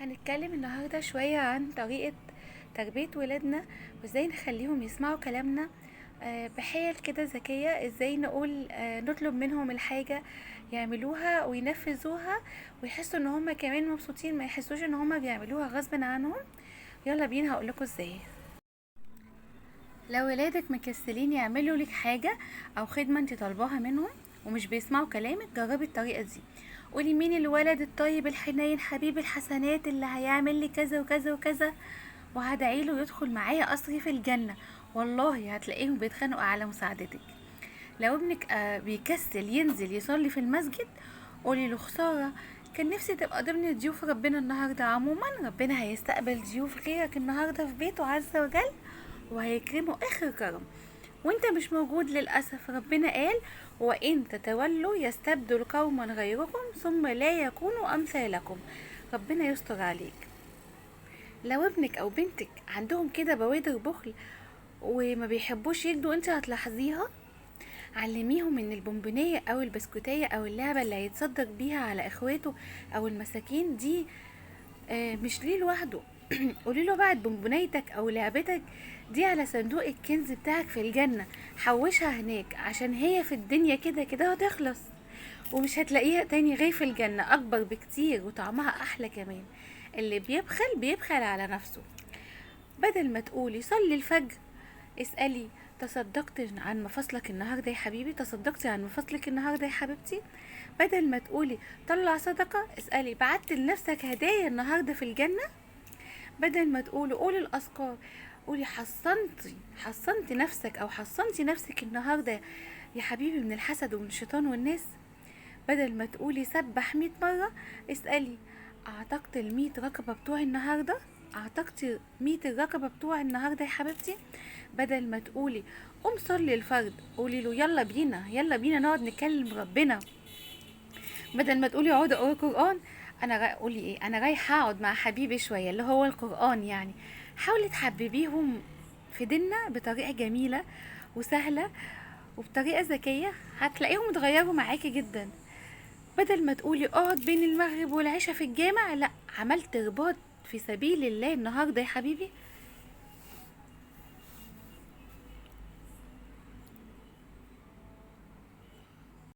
هنتكلم النهاردة شوية عن طريقة تربية ولادنا، وازاي نخليهم يسمعوا كلامنا بحيل كده ذكية. ازاي نقول نطلب منهم الحاجة يعملوها وينفذوها، ويحسوا ان هما كمان مبسوطين، ما يحسوش ان هما بيعملوها غصب عنهم. يلا بينا هقولكوا ازاي. لو ولادك مكسلين يعملوا لك حاجة او خدمة انت طالباها منهم ومش بيسمعوا كلامك، جربي الطريقة دي. قولي: مين الولد الطيب الحنين حبيب الحسنات اللي هيعمل لي كذا وكذا وكذا، وهدعيله يدخل معايا قصري في الجنة. والله هتلاقيهم بيتخانقوا على مساعدتك. لو ابنك بيكسل ينزل يصلي في المسجد، قولي له: خسارة، كان نفسي تبقى ضمن ضيوف ربنا النهاردة. عموما ربنا هيستقبل ضيوف غيرك النهاردة في بيته عز وجل، وهيكرمه اخر كرم، وانت مش موجود للأسف. ربنا قال: وإن تتولوا يستبدل قوما غيركم ثم لا يكونوا أمثالكم. ربنا يستر عليك. لو ابنك أو بنتك عندهم كده بوادر بخل وما بيحبوش يجدوا، انت هتلاحظيها. علميهم ان البونبونية او البسكوتية او اللعبة اللي هيتصدق بيها على اخواته او المساكين دي مش ليه لوحده. قولي له: بعد بونبونيتك او لعبتك دي على صندوق الكنز بتاعك في الجنة، حوشها هناك، عشان هي في الدنيا كده كده هتخلص، ومش هتلاقيها تاني غير في الجنة، اكبر بكتير وطعمها احلى كمان. اللي بيبخل بيبخل على نفسه. بدل ما تقولي صلي الفجر، اسألي: تصدقت عن مفاصلك النهاردة يا حبيبي؟ تصدقتي عن مفاصلك النهاردة يا حبيبتي؟ بدل ما تقولي طلع صدقة، اسألي: بعت لنفسك هدايا النهاردة في الجنة؟ بدل ما تقولي قولي الأذكار، قولي: حصنتي نفسك أو حصنتي نفسك النهاردة يا حبيبي من الحسد ومن الشيطان والناس. بدل ما تقولي سبح 100 مرة، اسألي: اعتقت ال100 رقبة بتوع النهاردة؟ اعتقتي 100 الرقبة بتوع النهاردة يا حبيبتي؟ بدل ما تقولي قوم صلي الفرد، قولي له: يلا بينا يلا بينا نقعد نكلم ربنا. بدل ما تقولي اقعدي اقرا قرآن، قولي ايه: انا رايحة اقعد مع حبيبي شوية، اللي هو القرآن يعني. حاولي تحببيهم في ديننا بطريقة جميلة وسهلة وبطريقة ذكية، هتلاقيهم اتغيروا معاكي جدا. بدل ما تقولي اقعد بين المغرب والعشاء في الجامع، لا، عملت رباط في سبيل الله النهارده يا حبيبي،